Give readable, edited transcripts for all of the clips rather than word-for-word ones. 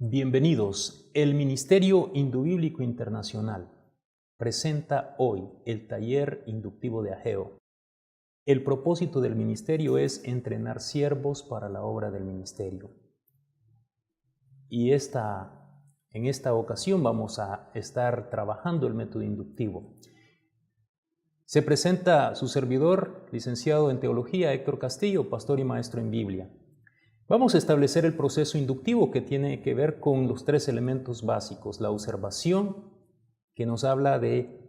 Bienvenidos. El Ministerio Indubíblico Internacional presenta hoy el taller inductivo de Ageo. El propósito del ministerio es entrenar siervos para la obra del ministerio. Y en esta ocasión vamos a estar trabajando el método inductivo. Se presenta su servidor, licenciado en Teología, Héctor Castillo, pastor y maestro en Biblia. Vamos a establecer el proceso inductivo que tiene que ver con los tres elementos básicos. La observación, que nos habla de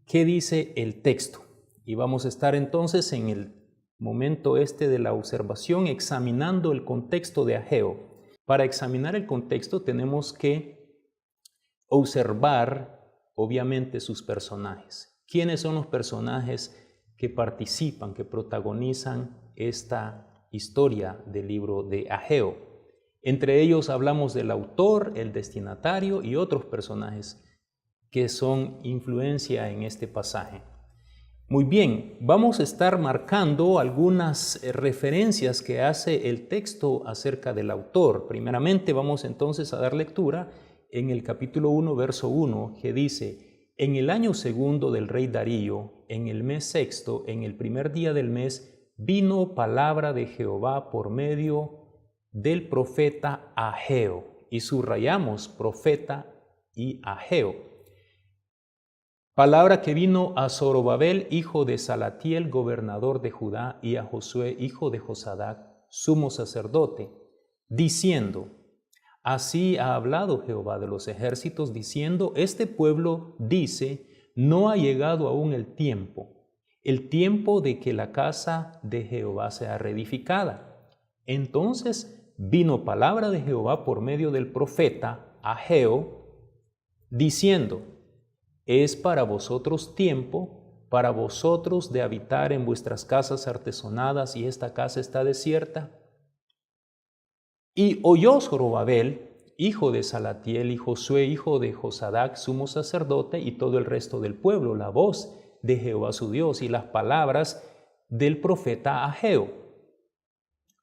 qué dice el texto. Y vamos a estar entonces en el momento de la observación examinando el contexto de Ageo. Para examinar el contexto tenemos que observar, obviamente, sus personajes. ¿Quiénes son los personajes que participan, que protagonizan esta historia del libro de Ageo? Entre ellos hablamos del autor, el destinatario y otros personajes que son influencia en este pasaje. Muy bien, vamos a estar marcando algunas referencias que hace el texto acerca del autor. Primeramente vamos entonces a dar lectura en el capítulo 1, verso 1, que dice: en el año segundo del rey Darío, en el mes sexto, en el primer día del mes, vino palabra de Jehová por medio del profeta Ageo. Y subrayamos profeta y Ageo. Palabra que vino a Zorobabel, hijo de Salatiel, gobernador de Judá, y a Josué, hijo de Josadac, sumo sacerdote, diciendo: así ha hablado Jehová de los ejércitos, diciendo: este pueblo dice, no ha llegado aún el tiempo de que la casa de Jehová sea reedificada. Entonces vino palabra de Jehová por medio del profeta Ageo, diciendo: es para vosotros tiempo, para vosotros de habitar en vuestras casas artesonadas, y esta casa está desierta. Y oyó Zorobabel, hijo de Salatiel, y Josué, hijo de Josadac, sumo sacerdote, y todo el resto del pueblo, la voz de Jehová su Dios y las palabras del profeta Ageo,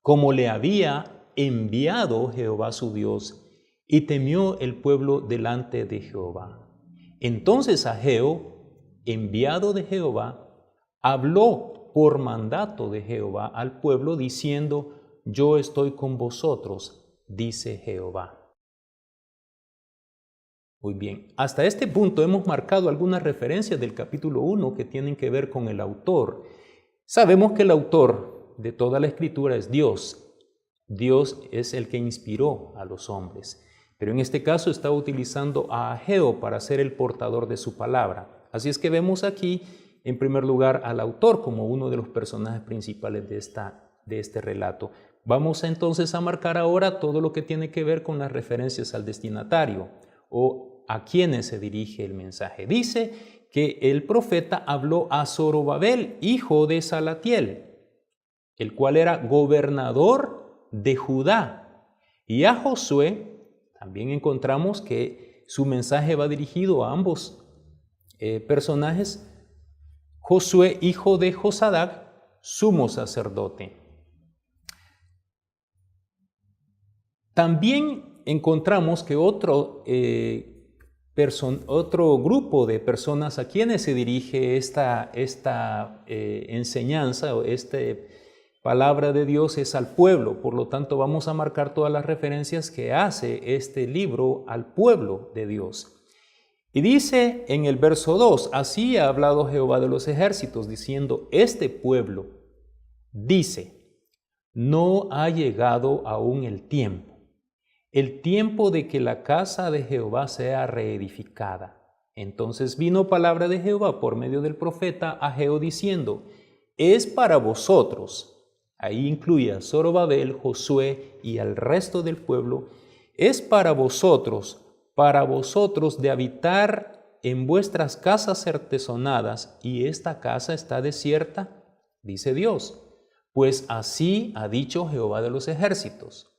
como le había enviado Jehová su Dios, y temió el pueblo delante de Jehová. Entonces Ageo, enviado de Jehová, habló por mandato de Jehová al pueblo, diciendo: yo estoy con vosotros, dice Jehová. Muy bien, hasta este punto hemos marcado algunas referencias del capítulo 1 que tienen que ver con el autor. Sabemos que el autor de toda la escritura es Dios. Dios es el que inspiró a los hombres. Pero en este caso está utilizando a Ageo para ser el portador de su palabra. Así es que vemos aquí, en primer lugar, al autor como uno de los personajes principales de este relato. Vamos entonces a marcar ahora todo lo que tiene que ver con las referencias al destinatario o a quienes se dirige el mensaje. Dice que el profeta habló a Zorobabel, hijo de Salatiel, el cual era gobernador de Judá, y a Josué. También encontramos que su mensaje va dirigido a ambos personajes. Josué, hijo de Josadac, sumo sacerdote. También encontramos que otro grupo de personas a quienes se dirige esta enseñanza o palabra de Dios es al pueblo. Por lo tanto, vamos a marcar todas las referencias que hace este libro al pueblo de Dios. Y dice en el verso 2, así ha hablado Jehová de los ejércitos, diciendo: este pueblo dice, no ha llegado aún el tiempo de que la casa de Jehová sea reedificada. Entonces vino palabra de Jehová por medio del profeta Ageo, diciendo: es para vosotros. Ahí incluye a Zorobabel, Josué y al resto del pueblo. Es para vosotros de habitar en vuestras casas artesonadas, y esta casa está desierta, dice Dios. Pues así ha dicho Jehová de los ejércitos: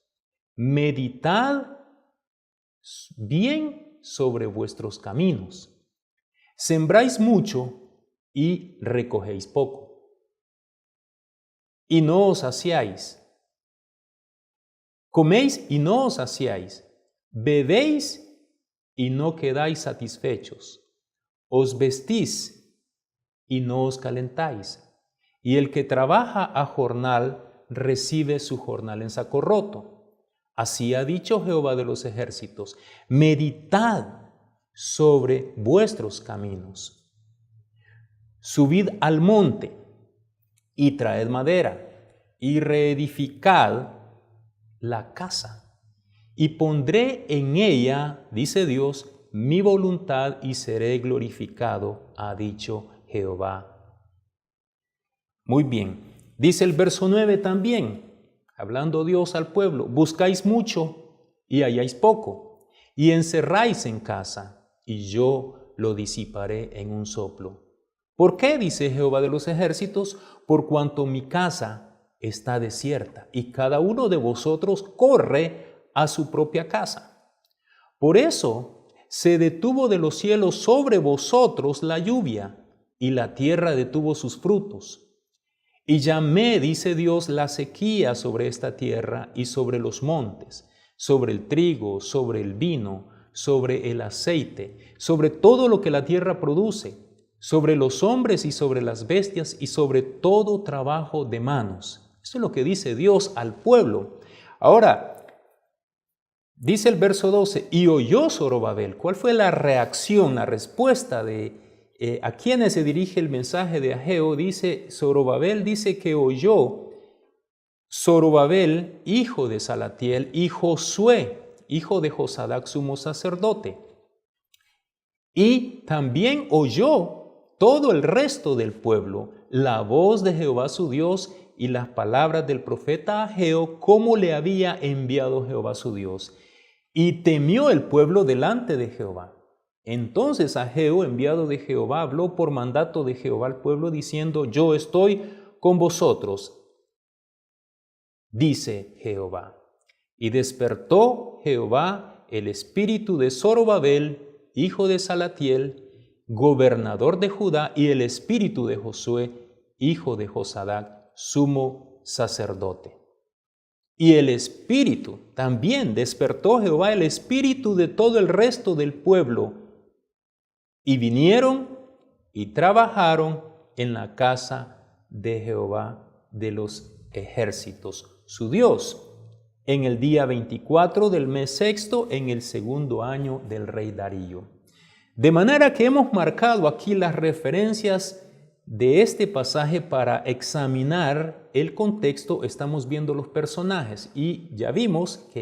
meditad bien sobre vuestros caminos. Sembráis mucho y recogéis poco, y no os saciáis. Coméis y no os saciáis. bebéis y no quedáis satisfechos, os vestís y no os calentáis, y el que trabaja a jornal recibe su jornal en saco roto. Así ha dicho Jehová de los ejércitos: meditad sobre vuestros caminos. Subid al monte y traed madera y reedificad la casa. Y pondré en ella, dice Dios, mi voluntad y seré glorificado, ha dicho Jehová. Muy bien, dice el verso 9 también, hablando Dios al pueblo: buscáis mucho y halláis poco, y encerráis en casa, y yo lo disiparé en un soplo. ¿Por qué? Dice Jehová de los ejércitos: por cuanto mi casa está desierta, y cada uno de vosotros corre a su propia casa. Por eso se detuvo de los cielos sobre vosotros la lluvia, y la tierra detuvo sus frutos. Y llamé, dice Dios, la sequía sobre esta tierra y sobre los montes, sobre el trigo, sobre el vino, sobre el aceite, sobre todo lo que la tierra produce, sobre los hombres y sobre las bestias y sobre todo trabajo de manos. Eso es lo que dice Dios al pueblo. Ahora, dice el verso 12, y oyó Zorobabel. ¿Cuál fue la reacción, la respuesta de a quienes se dirige el mensaje de Ageo? Dice Zorobabel, dice que oyó Zorobabel, hijo de Salatiel, y Josué, hijo de Josadac, sumo sacerdote. Y también oyó todo el resto del pueblo la voz de Jehová su Dios y las palabras del profeta Ageo, como le había enviado Jehová su Dios. Y temió el pueblo delante de Jehová. Entonces Ageo, enviado de Jehová, habló por mandato de Jehová al pueblo, diciendo: yo estoy con vosotros, dice Jehová. Y despertó Jehová el espíritu de Zorobabel, hijo de Salatiel, gobernador de Judá, y el espíritu de Josué, hijo de Josadac, sumo sacerdote. Y el espíritu, también despertó Jehová el espíritu de todo el resto del pueblo, y vinieron y trabajaron en la casa de Jehová de los ejércitos, su Dios, en el día 24 del mes sexto, en el segundo año del rey Darío. De manera que hemos marcado aquí las referencias de este pasaje para examinar el contexto. Estamos viendo los personajes y ya vimos que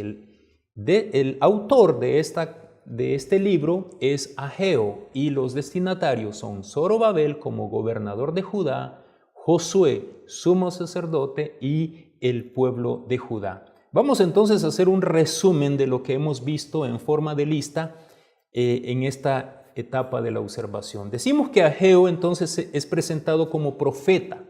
el autor de este libro es Ageo, y los destinatarios son Zorobabel como gobernador de Judá, Josué, sumo sacerdote, y el pueblo de Judá. Vamos entonces a hacer un resumen de lo que hemos visto en forma de lista en esta etapa de la observación. Decimos que Ageo entonces es presentado como profeta,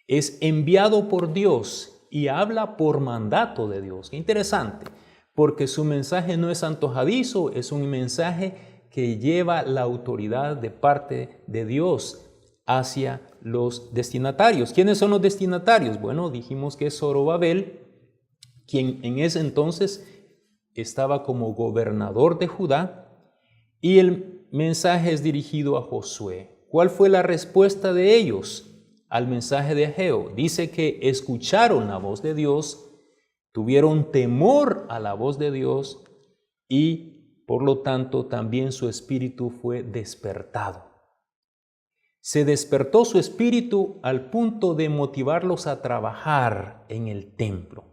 es enviado por Dios y habla por mandato de Dios. Qué interesante, porque su mensaje no es antojadizo, es un mensaje que lleva la autoridad de parte de Dios hacia los destinatarios. ¿Quiénes son los destinatarios? Bueno, dijimos que es Zorobabel, quien en ese entonces estaba como gobernador de Judá, y el mensaje es dirigido a Josué. ¿Cuál fue la respuesta de ellos al mensaje de Ageo? Dice que escucharon la voz de Dios, tuvieron temor a la voz de Dios y por lo tanto también su espíritu fue despertado. Se despertó su espíritu al punto de motivarlos a trabajar en el templo.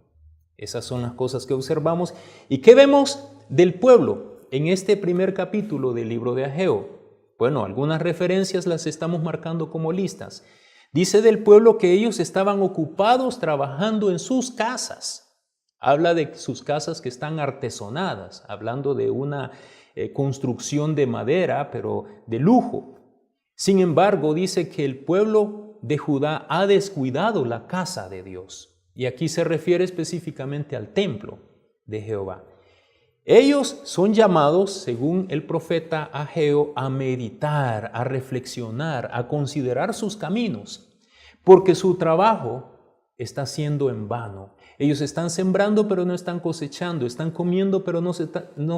Esas son las cosas que observamos. ¿Y qué vemos del pueblo en este primer capítulo del libro de Ageo? Bueno, algunas referencias las estamos marcando como listas. Dice del pueblo que ellos estaban ocupados trabajando en sus casas. Habla de sus casas que están artesonadas, hablando de una construcción de madera, pero de lujo. Sin embargo, dice que el pueblo de Judá ha descuidado la casa de Dios. Y aquí se refiere específicamente al templo de Jehová. Ellos son llamados, según el profeta Ageo, a meditar, a reflexionar, a considerar sus caminos, porque su trabajo está siendo en vano. Ellos están sembrando pero no están cosechando, están comiendo pero no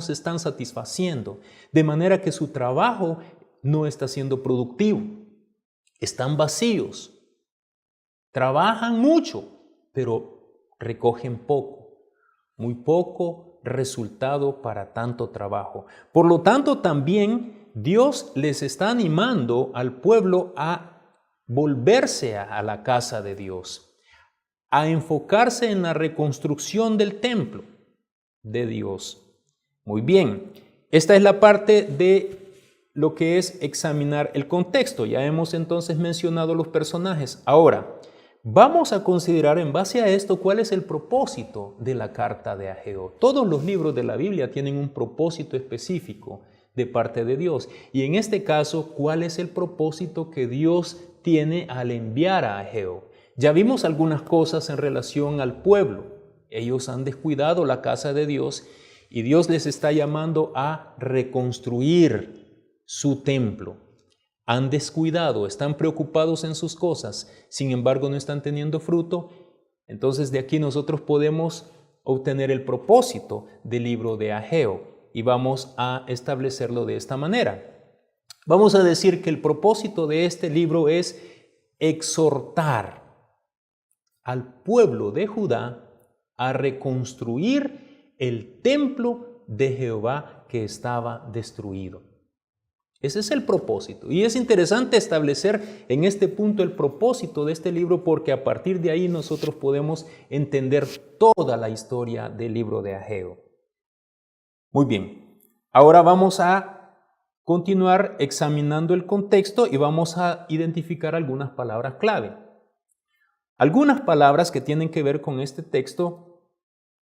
se están satisfaciendo, de manera que su trabajo no está siendo productivo. Están vacíos, trabajan mucho, pero recogen poco, muy poco resultado para tanto trabajo. Por lo tanto, también Dios les está animando al pueblo a volverse a la casa de Dios, a enfocarse en la reconstrucción del templo de Dios. Muy bien, esta es la parte de lo que es examinar el contexto. Ya hemos entonces mencionado los personajes. Ahora, vamos a considerar en base a esto cuál es el propósito de la carta de Ageo. Todos los libros de la Biblia tienen un propósito específico de parte de Dios. Y en este caso, ¿cuál es el propósito que Dios tiene al enviar a Ageo? Ya vimos algunas cosas en relación al pueblo. Ellos han descuidado la casa de Dios y Dios les está llamando a reconstruir su templo. Han descuidado, están preocupados en sus cosas, sin embargo no están teniendo fruto. Entonces de aquí nosotros podemos obtener el propósito del libro de Ageo y vamos a establecerlo de esta manera. Vamos a decir que el propósito de este libro es exhortar al pueblo de Judá a reconstruir el templo de Jehová que estaba destruido. Ese es el propósito. Y es interesante establecer en este punto el propósito de este libro porque a partir de ahí nosotros podemos entender toda la historia del libro de Ageo. Muy bien, ahora vamos a continuar examinando el contexto y vamos a identificar algunas palabras clave. Algunas palabras que tienen que ver con este texto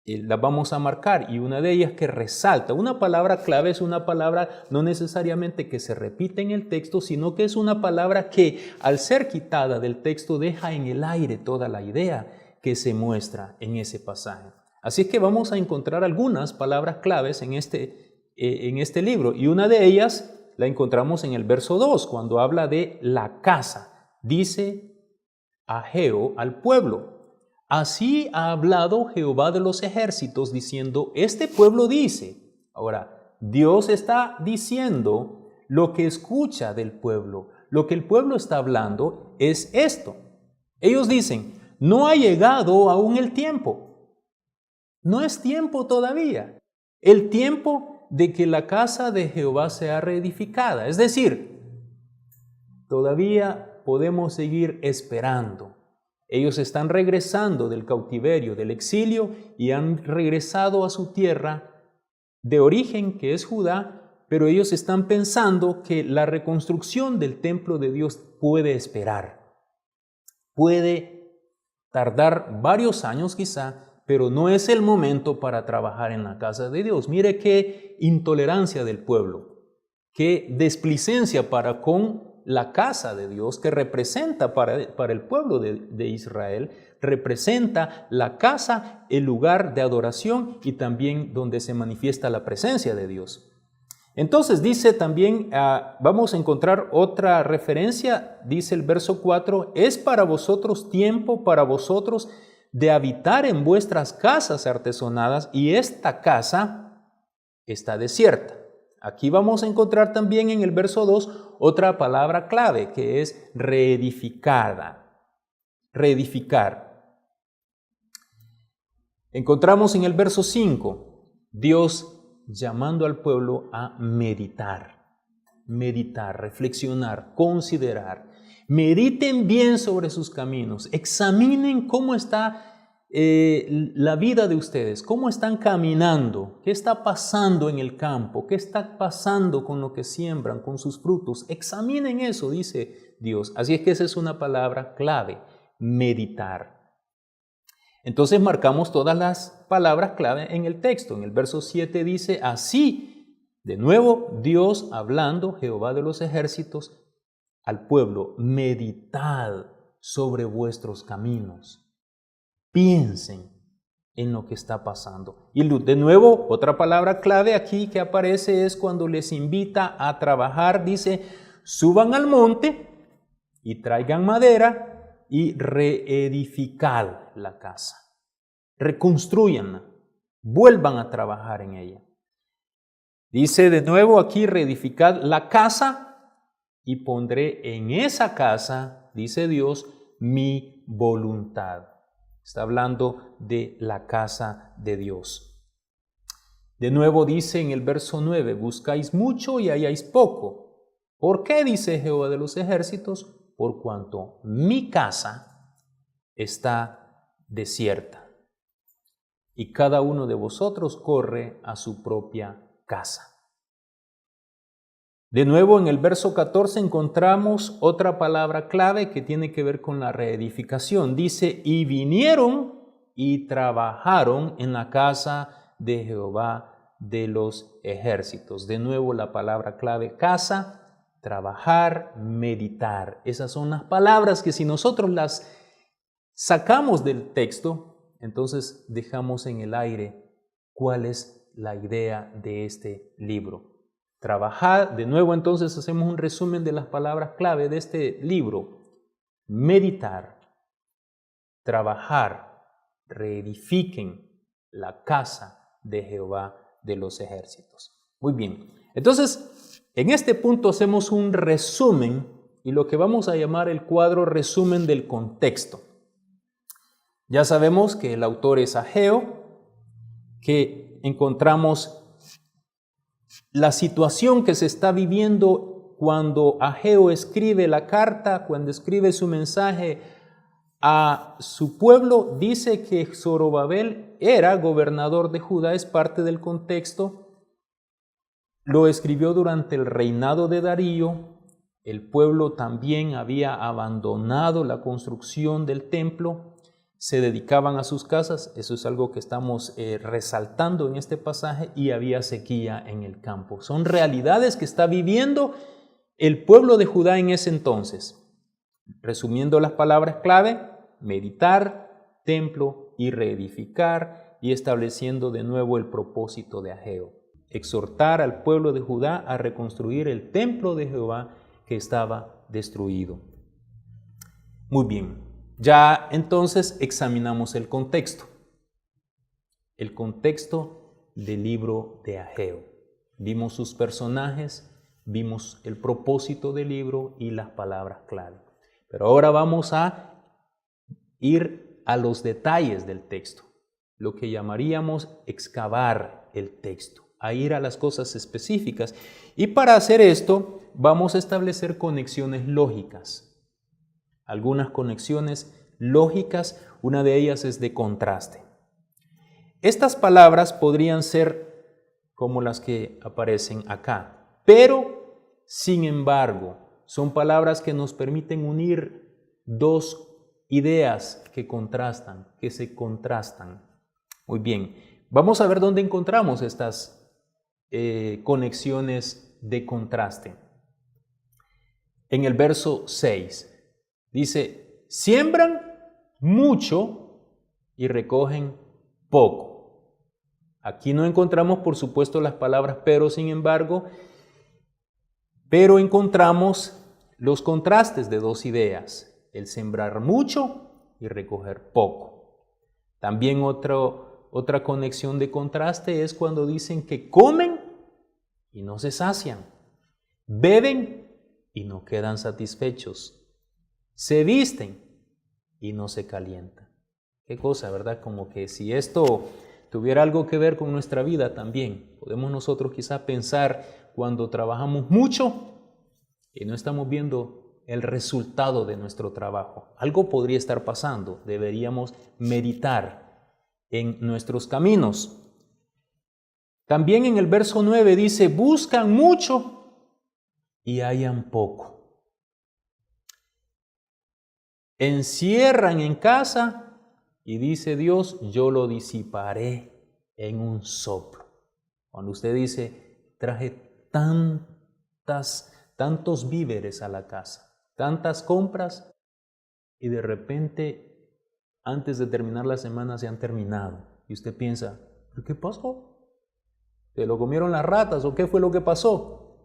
las vamos a marcar y una de ellas que resalta. Una palabra clave es una palabra no necesariamente que se repite en el texto, sino que es una palabra que al ser quitada del texto deja en el aire toda la idea que se muestra en ese pasaje. Así que vamos a encontrar algunas palabras claves en este libro y una de ellas la encontramos en el verso 2 cuando habla de la casa. Dice Ageo al pueblo: así ha hablado Jehová de los ejércitos, diciendo, este pueblo dice. Ahora, Dios está diciendo lo que escucha del pueblo. Lo que el pueblo está hablando es esto. Ellos dicen, no ha llegado aún el tiempo. No es tiempo todavía. El tiempo de que la casa de Jehová sea reedificada. Es decir, todavía podemos seguir esperando. Ellos están regresando del cautiverio, del exilio, y han regresado a su tierra de origen, que es Judá, pero ellos están pensando que la reconstrucción del templo de Dios puede esperar. Puede tardar varios años quizá, pero no es el momento para trabajar en la casa de Dios. Mire qué intolerancia del pueblo, qué desplicencia para con la casa de Dios que representa para el pueblo de Israel, representa la casa, el lugar de adoración y también donde se manifiesta la presencia de Dios. Entonces dice también, vamos a encontrar otra referencia, dice el verso 4, es para vosotros tiempo, para vosotros de habitar en vuestras casas artesonadas y esta casa está desierta. Aquí vamos a encontrar también en el verso 2 otra palabra clave que es reedificada. Reedificar. Encontramos en el verso 5 Dios llamando al pueblo a meditar, reflexionar, considerar. Mediten bien sobre sus caminos, examinen cómo está la vida de ustedes, cómo están caminando, qué está pasando en el campo, qué está pasando con lo que siembran, con sus frutos. Examinen eso, dice Dios. Así es que esa es una palabra clave, meditar. Entonces marcamos todas las palabras clave en el texto. En el verso 7 dice, así, de nuevo Dios hablando, Jehová de los ejércitos, al pueblo, meditad sobre vuestros caminos. Piensen en lo que está pasando. Y de nuevo, otra palabra clave aquí que aparece es cuando les invita a trabajar. Dice, suban al monte y traigan madera y reedificad la casa. Reconstruyanla, vuelvan a trabajar en ella. Dice de nuevo aquí, reedificad la casa y pondré en esa casa, dice Dios, mi voluntad. Está hablando de la casa de Dios. De nuevo dice en el verso 9, buscáis mucho y halláis poco. ¿Por qué? Dice Jehová de los ejércitos, por cuanto mi casa está desierta y cada uno de vosotros corre a su propia casa. De nuevo en el verso 14 encontramos otra palabra clave que tiene que ver con la reedificación. Dice, y vinieron y trabajaron en la casa de Jehová de los ejércitos. De nuevo la palabra clave, casa, trabajar, meditar. Esas son las palabras que si nosotros las sacamos del texto, entonces dejamos en el aire cuál es la idea de este libro. Trabajar, de nuevo entonces hacemos un resumen de las palabras clave de este libro. Meditar, trabajar, reedifiquen la casa de Jehová de los ejércitos. Muy bien, entonces en este punto hacemos un resumen y lo que vamos a llamar el cuadro resumen del contexto. Ya sabemos que el autor es Ageo, que encontramos la situación que se está viviendo cuando Ageo escribe la carta, cuando escribe su mensaje a su pueblo, dice que Zorobabel era gobernador de Judá, es parte del contexto. Lo escribió durante el reinado de Darío. El pueblo también había abandonado la construcción del templo. Se dedicaban a sus casas, eso es algo que estamos resaltando en este pasaje, y había sequía en el campo. Son realidades que está viviendo el pueblo de Judá en ese entonces. Resumiendo las palabras clave, meditar, templo y reedificar, y estableciendo de nuevo el propósito de Ageo. Exhortar al pueblo de Judá a reconstruir el templo de Jehová que estaba destruido. Muy bien. Ya entonces examinamos el contexto del libro de Ageo. Vimos sus personajes, vimos el propósito del libro y las palabras clave. Pero ahora vamos a ir a los detalles del texto, lo que llamaríamos excavar el texto, a ir a las cosas específicas. Y para hacer esto vamos a establecer conexiones lógicas. Algunas conexiones lógicas, una de ellas es de contraste. Estas palabras podrían ser como las que aparecen acá, pero, sin embargo, son palabras que nos permiten unir dos ideas que contrastan, que se contrastan. Muy bien, vamos a ver dónde encontramos estas conexiones de contraste. En el verso 6. Dice, siembran mucho y recogen poco. Aquí no encontramos, por supuesto, las palabras pero, sin embargo, pero encontramos los contrastes de dos ideas, el sembrar mucho y recoger poco. También otra conexión de contraste es cuando dicen que comen y no se sacian, beben y no quedan satisfechos. Se visten y no se calientan. Qué cosa, ¿verdad? Como que si esto tuviera algo que ver con nuestra vida también, podemos nosotros quizá pensar cuando trabajamos mucho y no estamos viendo el resultado de nuestro trabajo. Algo podría estar pasando. Deberíamos meditar en nuestros caminos. También en el verso 9 dice, buscan mucho y hallan poco. Encierran en casa y dice Dios, yo lo disiparé en un soplo. Cuando usted dice, traje tantos víveres a la casa, tantas compras, y de repente, antes de terminar la semana, se han terminado. Y usted piensa, ¿pero qué pasó? ¿Se lo comieron las ratas o qué fue lo que pasó?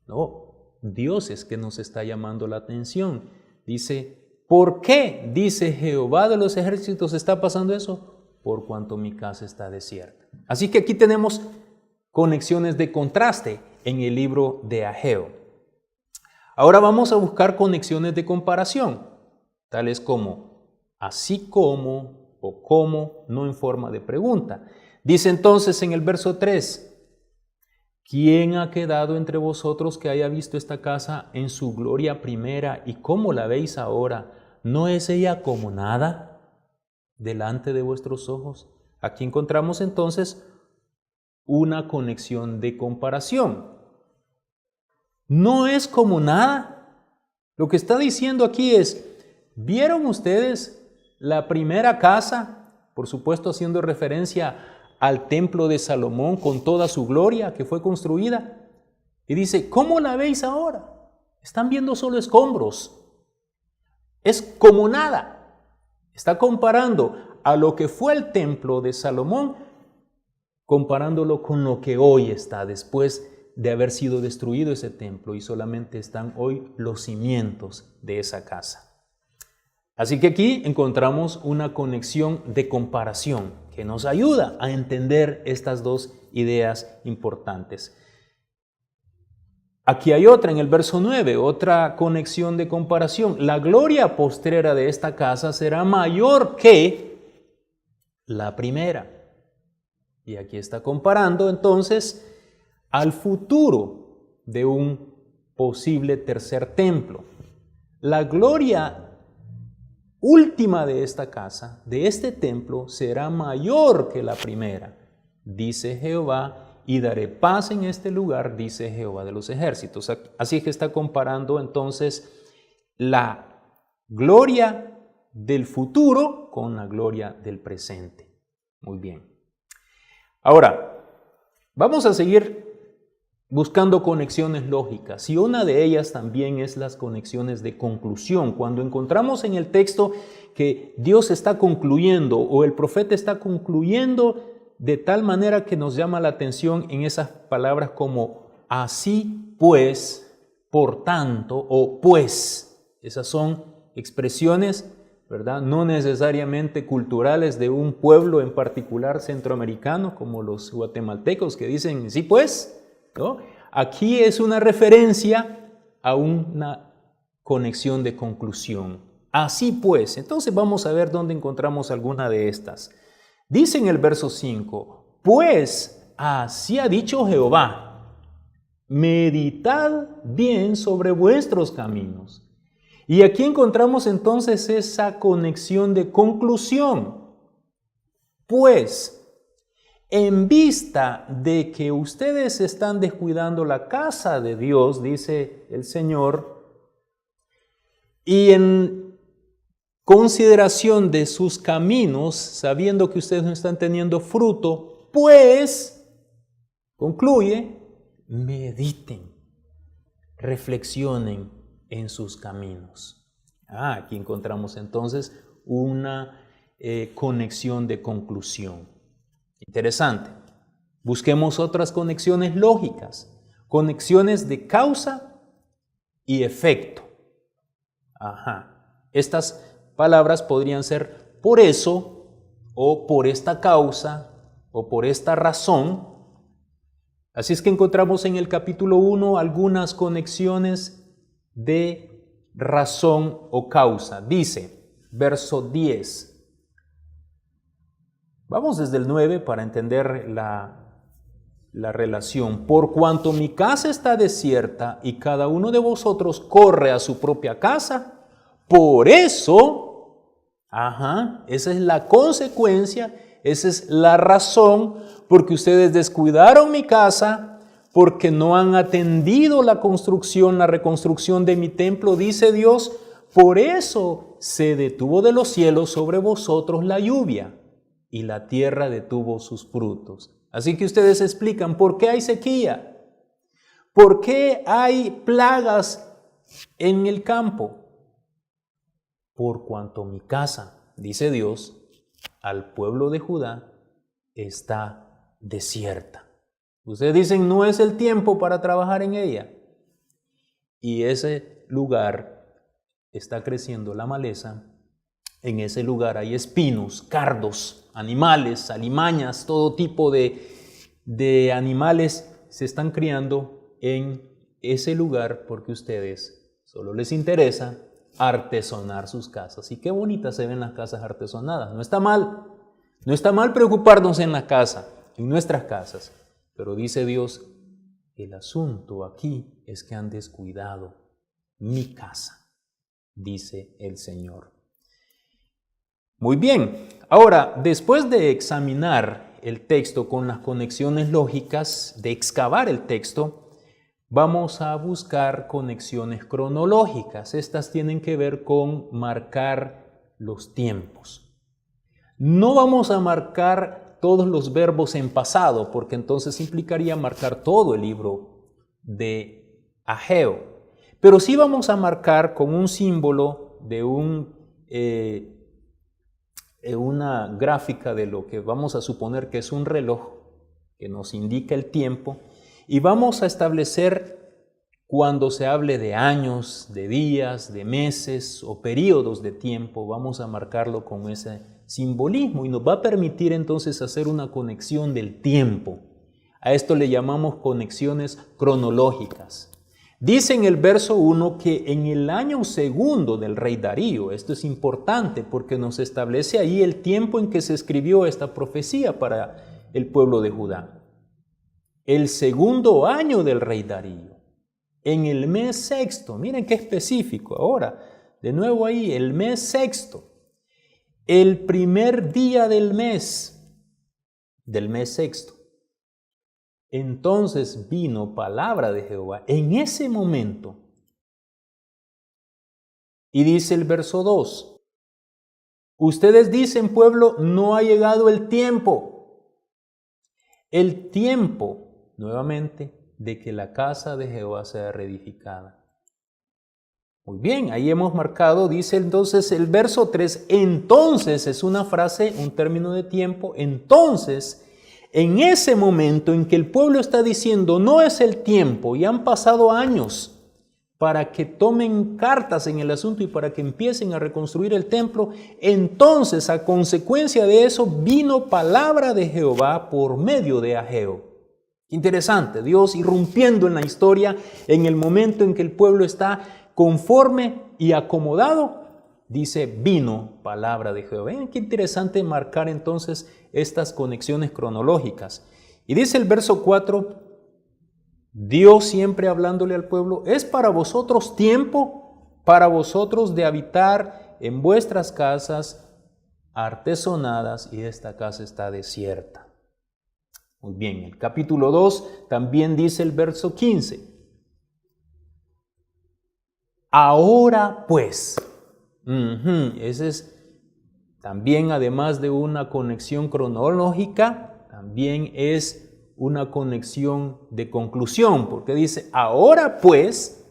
No, Dios es que nos está llamando la atención. Dice, ¿Por qué, dice Jehová de los ejércitos, está pasando eso? Por cuanto mi casa está desierta. Así que aquí tenemos conexiones de contraste en el libro de Ageo. Ahora vamos a buscar conexiones de comparación, tales como así como o como, no en forma de pregunta. Dice entonces en el verso 3, ¿quién ha quedado entre vosotros que haya visto esta casa en su gloria primera y cómo la veis ahora? ¿No es ella como nada delante de vuestros ojos? Aquí encontramos entonces una conexión de comparación. No es como nada. Lo que está diciendo aquí es, ¿vieron ustedes la primera casa? Por supuesto haciendo referencia al templo de Salomón con toda su gloria que fue construida. Y dice, ¿cómo la veis ahora? Están viendo solo escombros. Es como nada. Está comparando a lo que fue el templo de Salomón, comparándolo con lo que hoy está después de haber sido destruido ese templo y solamente están hoy los cimientos de esa casa. Así que aquí encontramos una conexión de comparación que nos ayuda a entender estas dos ideas importantes. Aquí hay otra en el verso 9, otra conexión de comparación. La gloria postrera de esta casa será mayor que la primera. Y aquí está comparando entonces al futuro de un posible tercer templo. La gloria última de esta casa, de este templo, será mayor que la primera, dice Jehová, y daré paz en este lugar, dice Jehová de los ejércitos. Así que está comparando entonces la gloria del futuro con la gloria del presente. Muy bien. Ahora, vamos a seguir buscando conexiones lógicas, y una de ellas también es las conexiones de conclusión. Cuando encontramos en el texto que Dios está concluyendo o el profeta está concluyendo de tal manera que nos llama la atención en esas palabras como así pues, por tanto o pues. Esas son expresiones, ¿verdad? No necesariamente culturales de un pueblo en particular centroamericano como los guatemaltecos que dicen sí pues, ¿no? Aquí es una referencia a una conexión de conclusión. Así pues, entonces vamos a ver dónde encontramos alguna de estas. Dice en el verso 5, pues así ha dicho Jehová, meditad bien sobre vuestros caminos. Y aquí encontramos entonces esa conexión de conclusión. Pues, en vista de que ustedes están descuidando la casa de Dios, dice el Señor, y en consideración de sus caminos, sabiendo que ustedes no están teniendo fruto, pues, concluye, mediten, reflexionen en sus caminos. Aquí encontramos entonces una conexión de conclusión. Interesante. Busquemos otras conexiones lógicas, conexiones de causa y efecto. Estas palabras podrían ser por eso, o por esta causa, o por esta razón. Así es que encontramos en el capítulo 1 algunas conexiones de razón o causa. Dice, verso 10. Vamos desde el 9 para entender la relación. Por cuanto mi casa está desierta y cada uno de vosotros corre a su propia casa, por eso, esa es la consecuencia, esa es la razón, porque ustedes descuidaron mi casa, porque no han atendido la construcción, la reconstrucción de mi templo, dice Dios, por eso se detuvo de los cielos sobre vosotros la lluvia y la tierra detuvo sus frutos. Así que ustedes explican, ¿por qué hay sequía? ¿Por qué hay plagas en el campo? Por cuanto mi casa, dice Dios, al pueblo de Judá está desierta. Ustedes dicen, no es el tiempo para trabajar en ella. Y ese lugar está creciendo la maleza, en ese lugar hay espinos, cardos, animales, alimañas, todo tipo de animales se están criando en ese lugar porque a ustedes solo les interesa artesonar sus casas. Y qué bonitas se ven las casas artesonadas. No está mal. No está mal preocuparnos en la casa, en nuestras casas. Pero dice Dios, el asunto aquí es que han descuidado mi casa, dice el Señor. Muy bien. Ahora, después de examinar el texto con las conexiones lógicas, de excavar el texto, vamos a buscar conexiones cronológicas. Estas tienen que ver con marcar los tiempos. No vamos a marcar todos los verbos en pasado, porque entonces implicaría marcar todo el libro de Ageo. Pero sí vamos a marcar con un símbolo de una gráfica de lo que vamos a suponer que es un reloj que nos indica el tiempo, y vamos a establecer cuando se hable de años, de días, de meses o periodos de tiempo, vamos a marcarlo con ese simbolismo y nos va a permitir entonces hacer una conexión del tiempo. A esto le llamamos conexiones cronológicas. Dice en el verso 1 que en el año segundo del rey Darío, esto es importante porque nos establece ahí el tiempo en que se escribió esta profecía para el pueblo de Judá. El segundo año del rey Darío, en el mes sexto, miren qué específico ahora, de nuevo ahí, el mes sexto, el primer día del mes sexto. Entonces vino palabra de Jehová en ese momento. Y dice el verso 2, ustedes dicen, pueblo, no ha llegado el tiempo. El tiempo, nuevamente, de que la casa de Jehová sea reedificada. Muy bien, ahí hemos marcado, dice entonces el verso 3, entonces es una frase, un término de tiempo, entonces, en ese momento en que el pueblo está diciendo no es el tiempo y han pasado años para que tomen cartas en el asunto y para que empiecen a reconstruir el templo, entonces a consecuencia de eso vino palabra de Jehová por medio de Ageo. Interesante, Dios irrumpiendo en la historia en el momento en que el pueblo está conforme y acomodado, dice, vino palabra de Jehová. Qué interesante marcar entonces estas conexiones cronológicas. Y dice el verso 4, Dios siempre hablándole al pueblo, es para vosotros tiempo, para vosotros de habitar en vuestras casas artesonadas y esta casa está desierta. Muy bien, el capítulo 2 también dice el verso 15. Ahora pues, ese es también, además de una conexión cronológica, también es una conexión de conclusión, porque dice, ahora pues,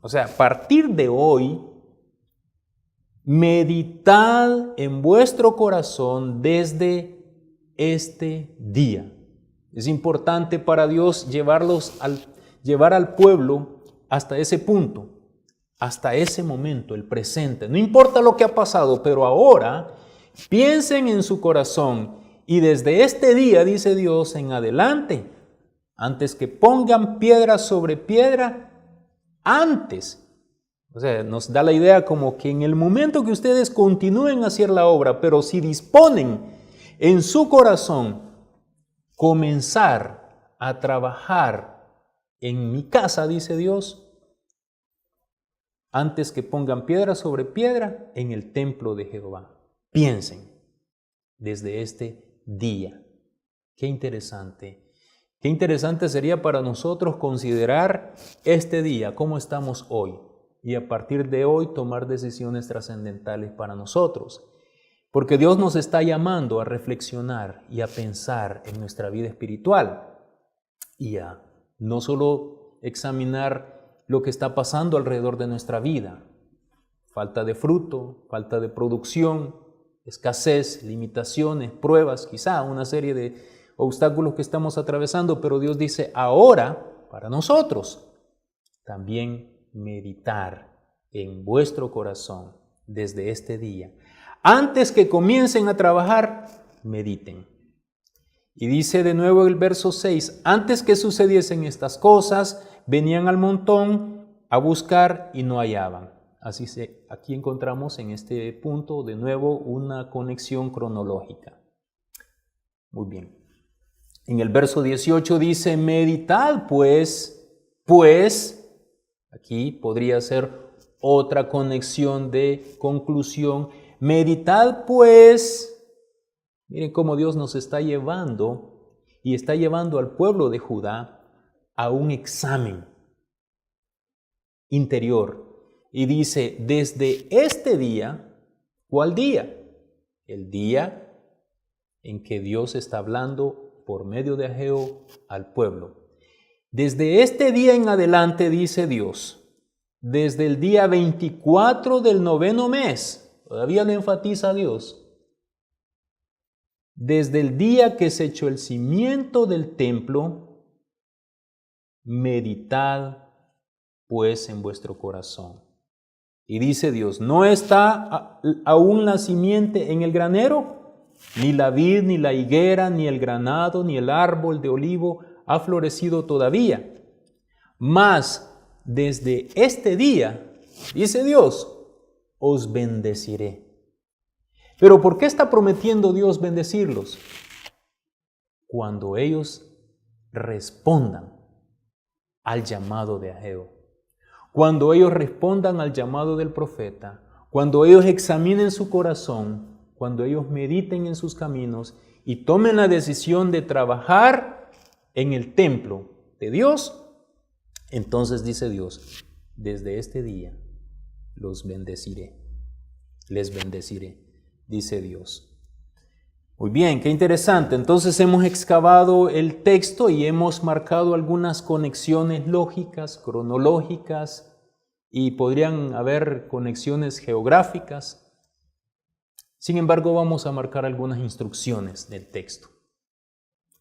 o sea, a partir de hoy, meditad en vuestro corazón desde este día. Es importante para Dios llevar al pueblo hasta ese punto, hasta ese momento, el presente. No importa lo que ha pasado, pero ahora piensen en su corazón y desde este día, dice Dios, en adelante, antes que pongan piedra sobre piedra, antes. O sea, nos da la idea como que en el momento que ustedes continúen a hacer la obra, pero si disponen en su corazón comenzar a trabajar en mi casa, dice Dios, antes que pongan piedra sobre piedra en el templo de Jehová. Piensen desde este día. Qué interesante. Qué interesante sería para nosotros considerar este día, cómo estamos hoy, y a partir de hoy tomar decisiones trascendentales para nosotros. Porque Dios nos está llamando a reflexionar y a pensar en nuestra vida espiritual y a no solo examinar lo que está pasando alrededor de nuestra vida. Falta de fruto, falta de producción, escasez, limitaciones, pruebas, quizá una serie de obstáculos que estamos atravesando, pero Dios dice ahora, para nosotros, también meditar en vuestro corazón desde este día. Antes que comiencen a trabajar, mediten. Y dice de nuevo el verso 6, antes que sucediesen estas cosas, venían al montón a buscar y no hallaban. Aquí encontramos en este punto de nuevo una conexión cronológica. Muy bien. En el verso 18 dice, meditad pues, aquí podría ser otra conexión de conclusión, meditad pues, miren cómo Dios nos está llevando y está llevando al pueblo de Judá a un examen interior. Y dice, desde este día, ¿cuál día? El día en que Dios está hablando por medio de Ageo al pueblo. Desde este día en adelante, dice Dios, desde el día 24 del 9º mes, todavía lo enfatiza Dios, desde el día que se echó el cimiento del templo, meditad pues en vuestro corazón. Y dice Dios, ¿no está aún la simiente en el granero? Ni la vid, ni la higuera, ni el granado, ni el árbol de olivo ha florecido todavía. Mas desde este día, dice Dios, os bendeciré. ¿Pero por qué está prometiendo Dios bendecirlos? Cuando ellos respondan al llamado de Ageo. Cuando ellos respondan al llamado del profeta, cuando ellos examinen su corazón, cuando ellos mediten en sus caminos y tomen la decisión de trabajar en el templo de Dios, entonces dice Dios, desde este día los bendeciré, les bendeciré, dice Dios. Muy bien, qué interesante. Entonces hemos excavado el texto y hemos marcado algunas conexiones lógicas, cronológicas y podrían haber conexiones geográficas. Sin embargo, vamos a marcar algunas instrucciones del texto.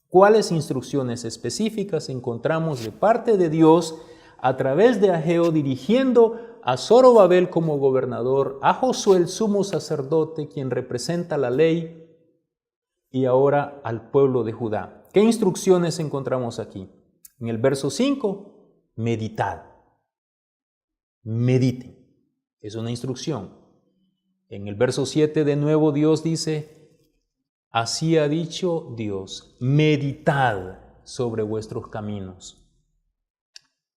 ¿Cuáles instrucciones específicas encontramos de parte de Dios a través de Ageo dirigiendo a Zorobabel como gobernador, a Josué el sumo sacerdote, quien representa la ley, y ahora al pueblo de Judá? ¿Qué instrucciones encontramos aquí? En el verso 5, meditad. Mediten. Es una instrucción. En el verso 7 de nuevo Dios dice, así ha dicho Dios, meditad sobre vuestros caminos.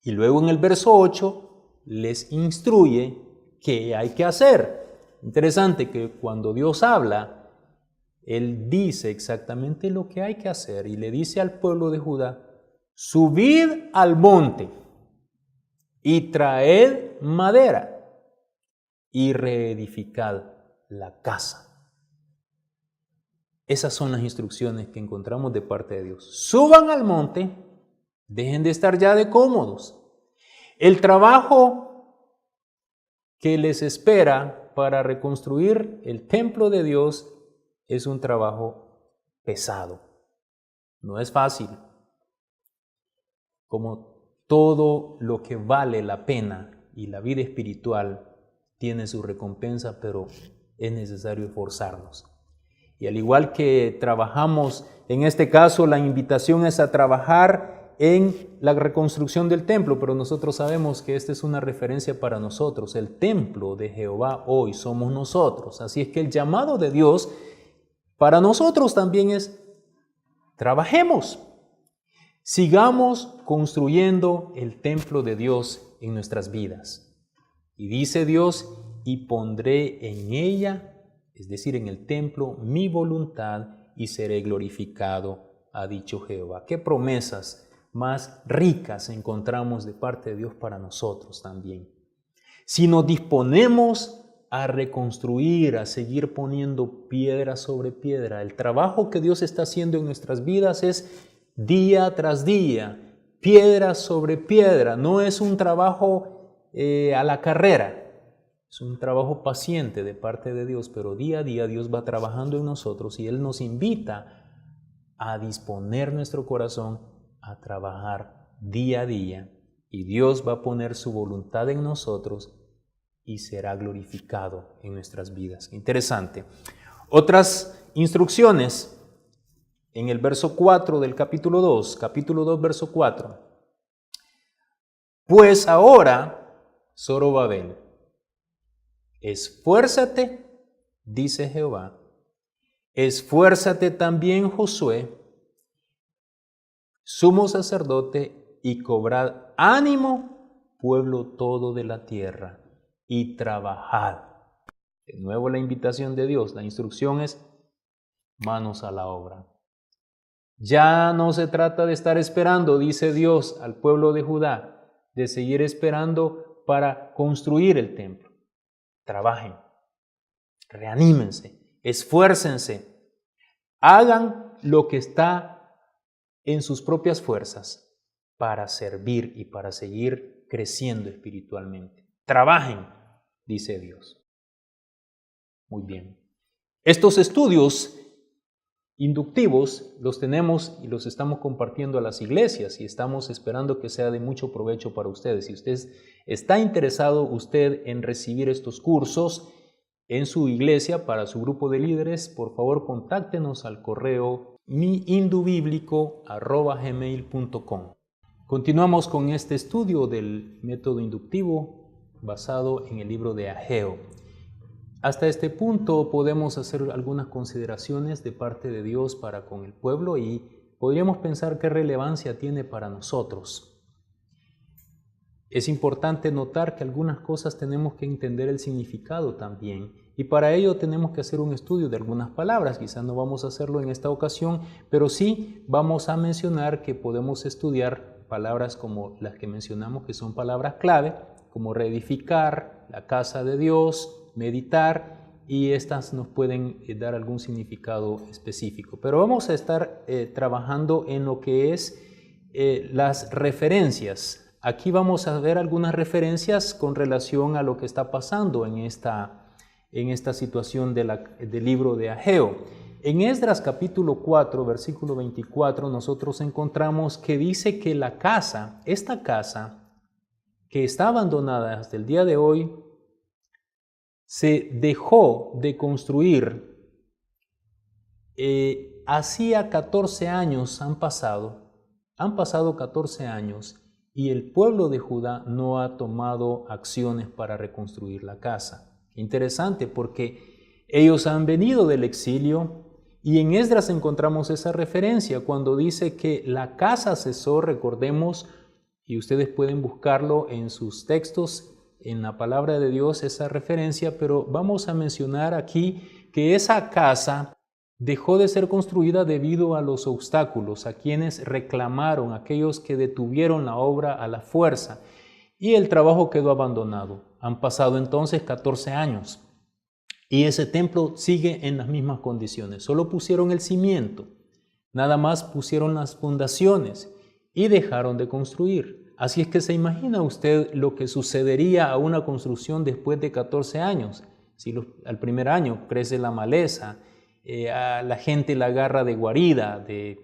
Y luego en el verso 8 les instruye qué hay que hacer. Interesante que cuando Dios habla, Él dice exactamente lo que hay que hacer y le dice al pueblo de Judá, subid al monte y traed madera y reedificad la casa. Esas son las instrucciones que encontramos de parte de Dios. Suban al monte, dejen de estar ya de cómodos. El trabajo que les espera para reconstruir el templo de Dios es un trabajo pesado. No es fácil. Como todo lo que vale la pena y la vida espiritual tiene su recompensa, pero es necesario esforzarnos. Y al igual que trabajamos, en este caso la invitación es a trabajar en la reconstrucción del templo, pero nosotros sabemos que esta es una referencia para nosotros. El templo de Jehová hoy somos nosotros. Así es que el llamado de Dios para nosotros también es, trabajemos, sigamos construyendo el templo de Dios en nuestras vidas. Y dice Dios, y pondré en ella, es decir, en el templo, mi voluntad y seré glorificado, ha dicho Jehová. Qué promesas más ricas encontramos de parte de Dios para nosotros también. Si nos disponemos a reconstruir, a seguir poniendo piedra sobre piedra. El trabajo que Dios está haciendo en nuestras vidas es día tras día, piedra sobre piedra. No es un trabajo a la carrera, es un trabajo paciente de parte de Dios, pero día a día Dios va trabajando en nosotros y Él nos invita a disponer nuestro corazón a trabajar día a día. Y Dios va a poner su voluntad en nosotros y será glorificado en nuestras vidas. Interesante. Otras instrucciones en el verso 4 del capítulo 2, verso 4. Pues ahora, Zorobabel, esfuérzate, dice Jehová, esfuérzate también Josué, sumo sacerdote, y cobrad ánimo, pueblo todo de la tierra, y trabajad. De nuevo la invitación de Dios, la instrucción es manos a la obra. Ya no se trata de estar esperando, dice Dios al pueblo de Judá, de seguir esperando para construir el templo. Trabajen, reanímense, esfuércense, hagan lo que está en sus propias fuerzas para servir y para seguir creciendo espiritualmente. Trabajen, dice Dios. Muy bien. Estos estudios inductivos los tenemos y los estamos compartiendo a las iglesias y estamos esperando que sea de mucho provecho para ustedes. Si usted está interesado en recibir estos cursos en su iglesia para su grupo de líderes, por favor contáctenos al correo miindubiblico@gmail.com. Continuamos con este estudio del método inductivo basado en el libro de Ageo. Hasta este punto podemos hacer algunas consideraciones de parte de Dios para con el pueblo y podríamos pensar qué relevancia tiene para nosotros. Es importante notar que algunas cosas tenemos que entender el significado también y para ello tenemos que hacer un estudio de algunas palabras. Quizás no vamos a hacerlo en esta ocasión, pero sí vamos a mencionar que podemos estudiar palabras como las que mencionamos que son palabras clave, como reedificar, la casa de Dios, meditar, y estas nos pueden dar algún significado específico. Pero vamos a estar trabajando en lo que es las referencias. Aquí vamos a ver algunas referencias con relación a lo que está pasando en esta situación del libro de Ageo. En Esdras capítulo 4, versículo 24, nosotros encontramos que dice que esta casa que está abandonada hasta el día de hoy, se dejó de construir. Hacía 14 años han pasado 14 años y el pueblo de Judá no ha tomado acciones para reconstruir la casa. Interesante, porque ellos han venido del exilio y en Esdras encontramos esa referencia cuando dice que la casa cesó. Recordemos, y ustedes pueden buscarlo en sus textos, en la palabra de Dios, esa referencia, pero vamos a mencionar aquí que esa casa dejó de ser construida debido a los obstáculos, a quienes reclamaron, aquellos que detuvieron la obra a la fuerza, y el trabajo quedó abandonado. Han pasado entonces 14 años y ese templo sigue en las mismas condiciones. Solo pusieron el cimiento, nada más pusieron las fundaciones y dejaron de construir. Así es que se imagina usted lo que sucedería a una construcción después de 14 años. Si al primer año crece la maleza, a la gente la agarra de guarida, de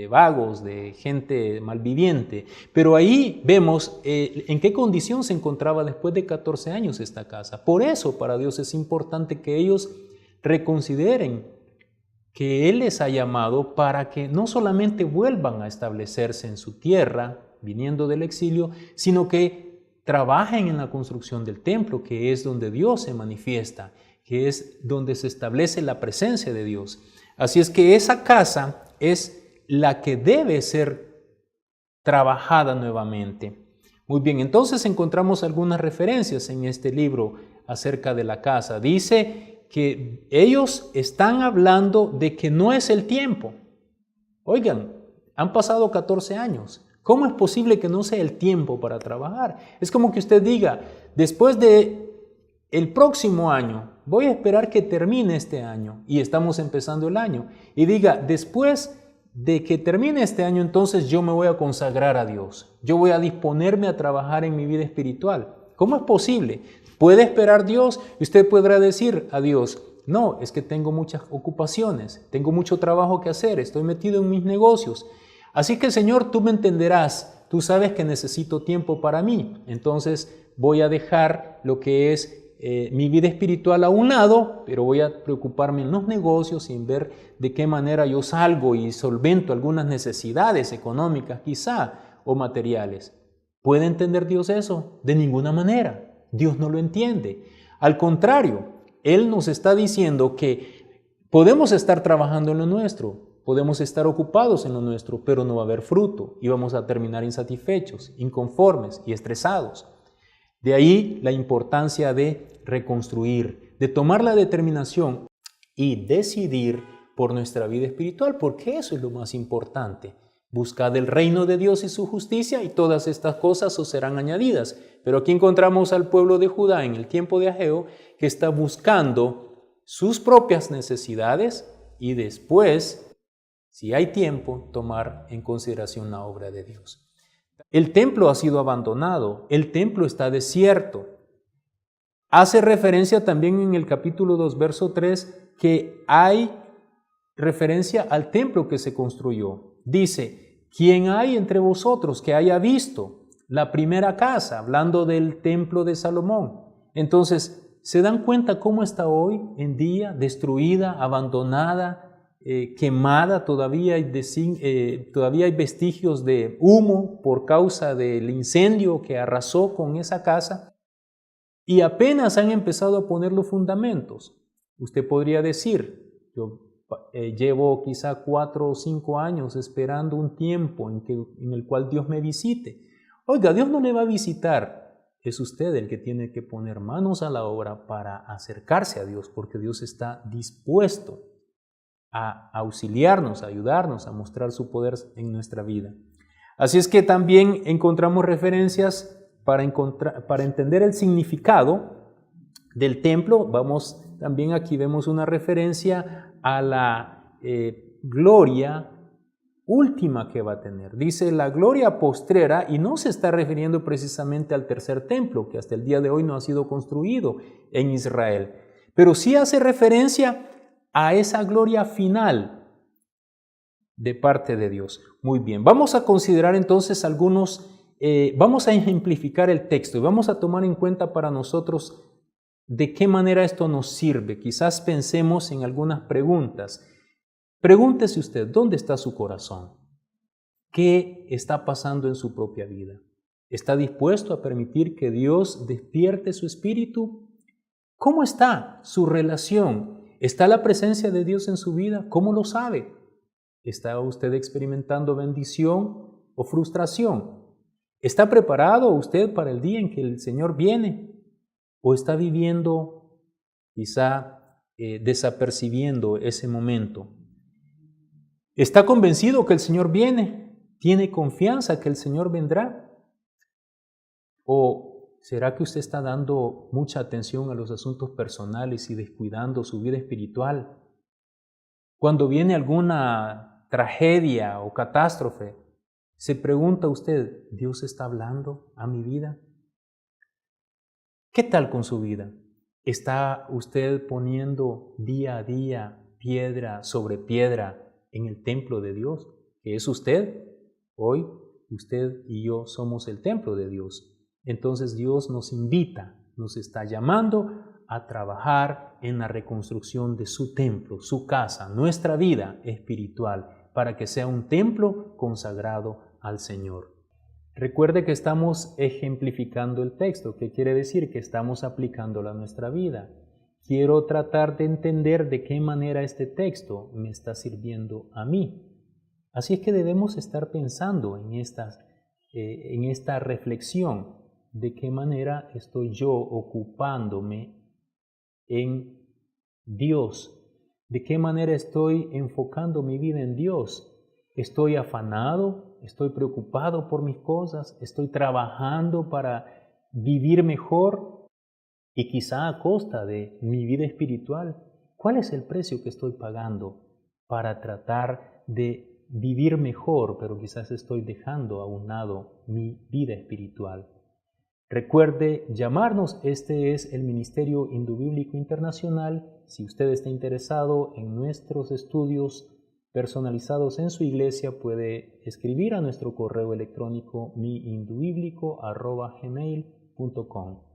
vagos, de gente malviviente. Pero ahí vemos en qué condición se encontraba después de 14 años esta casa. Por eso para Dios es importante que ellos reconsideren que Él les ha llamado para que no solamente vuelvan a establecerse en su tierra, viniendo del exilio, sino que trabajen en la construcción del templo, que es donde Dios se manifiesta, que es donde se establece la presencia de Dios. Así es que esa casa es la que debe ser trabajada nuevamente. Muy bien, entonces encontramos algunas referencias en este libro acerca de la casa. Dice que ellos están hablando de que no es el tiempo. Oigan, han pasado 14 años. ¿Cómo es posible que no sea el tiempo para trabajar? Es como que usted diga, después de el próximo año, voy a esperar que termine este año y estamos empezando el año. Y diga, después de que termine este año, entonces yo me voy a consagrar a Dios. Yo voy a disponerme a trabajar en mi vida espiritual. ¿Cómo es posible? ¿Puede esperar Dios? Y usted podrá decir a Dios, no, es que tengo muchas ocupaciones, tengo mucho trabajo que hacer, estoy metido en mis negocios. Así que Señor, tú me entenderás, tú sabes que necesito tiempo para mí, entonces voy a dejar lo que es mi vida espiritual a un lado, pero voy a preocuparme en los negocios y en ver de qué manera yo salgo y solvento algunas necesidades económicas quizá o materiales. ¿Puede entender Dios eso? De ninguna manera. Dios no lo entiende. Al contrario, Él nos está diciendo que podemos estar trabajando en lo nuestro, podemos estar ocupados en lo nuestro, pero no va a haber fruto y vamos a terminar insatisfechos, inconformes y estresados. De ahí la importancia de reconstruir, de tomar la determinación y decidir por nuestra vida espiritual, porque eso es lo más importante. Buscad el reino de Dios y su justicia y todas estas cosas os serán añadidas. Pero aquí encontramos al pueblo de Judá en el tiempo de Ageo que está buscando sus propias necesidades y después, si hay tiempo, tomar en consideración la obra de Dios. El templo ha sido abandonado, el templo está desierto. Hace referencia también en el capítulo 2, verso 3, que hay referencia al templo que se construyó. Dice, ¿quién hay entre vosotros que haya visto la primera casa? Hablando del templo de Salomón. Entonces, ¿se dan cuenta cómo está hoy en día? Destruida, abandonada, quemada, todavía hay vestigios de humo por causa del incendio que arrasó con esa casa y apenas han empezado a poner los fundamentos. Usted podría decir, yo llevo quizá 4 o 5 años esperando un tiempo en el cual Dios me visite. Oiga, Dios no le va a visitar, es usted el que tiene que poner manos a la obra para acercarse a Dios, porque Dios está dispuesto a auxiliarnos, a ayudarnos, a mostrar su poder en nuestra vida. Así es que también encontramos referencias para entender el significado del templo. También aquí vemos una referencia a la gloria última que va a tener. Dice la gloria postrera y no se está refiriendo precisamente al tercer templo, que hasta el día de hoy no ha sido construido en Israel, pero sí hace referencia a esa gloria final de parte de Dios. Muy bien, vamos a considerar entonces vamos a ejemplificar el texto y vamos a tomar en cuenta para nosotros de qué manera esto nos sirve. Quizás pensemos en algunas preguntas. Pregúntese usted, ¿dónde está su corazón? ¿Qué está pasando en su propia vida? ¿Está dispuesto a permitir que Dios despierte su espíritu? ¿Cómo está su relación? ¿Está la presencia de Dios en su vida? ¿Cómo lo sabe? ¿Está usted experimentando bendición o frustración? ¿Está preparado usted para el día en que el Señor viene? ¿O está viviendo, quizá desapercibiendo ese momento? ¿Está convencido que el Señor viene? ¿Tiene confianza que el Señor vendrá? ¿O será que usted está dando mucha atención a los asuntos personales y descuidando su vida espiritual? Cuando viene alguna tragedia o catástrofe, ¿se pregunta usted, ¿Dios está hablando a mi vida? ¿Qué tal con su vida? ¿Está usted poniendo día a día piedra sobre piedra en el templo de Dios, que es usted? Hoy usted y yo somos el templo de Dios. Entonces Dios nos invita, nos está llamando a trabajar en la reconstrucción de su templo, su casa, nuestra vida espiritual, para que sea un templo consagrado al Señor. Recuerde que estamos ejemplificando el texto, que quiere decir que estamos aplicándolo a nuestra vida. Quiero tratar de entender de qué manera este texto me está sirviendo a mí. Así es que debemos estar pensando en esta reflexión, de qué manera estoy yo ocupándome en Dios, de qué manera estoy enfocando mi vida en Dios. ¿Estoy afanado? ¿Estoy preocupado por mis cosas? ¿Estoy trabajando para vivir mejor y quizá a costa de mi vida espiritual? ¿Cuál es el precio que estoy pagando para tratar de vivir mejor, pero quizás estoy dejando a un lado mi vida espiritual? Recuerde llamarnos, este es el Ministerio Indubíblico Internacional. Si usted está interesado en nuestros estudios personalizados en su iglesia, puede escribir a nuestro correo electrónico miindubiblico@gmail.com.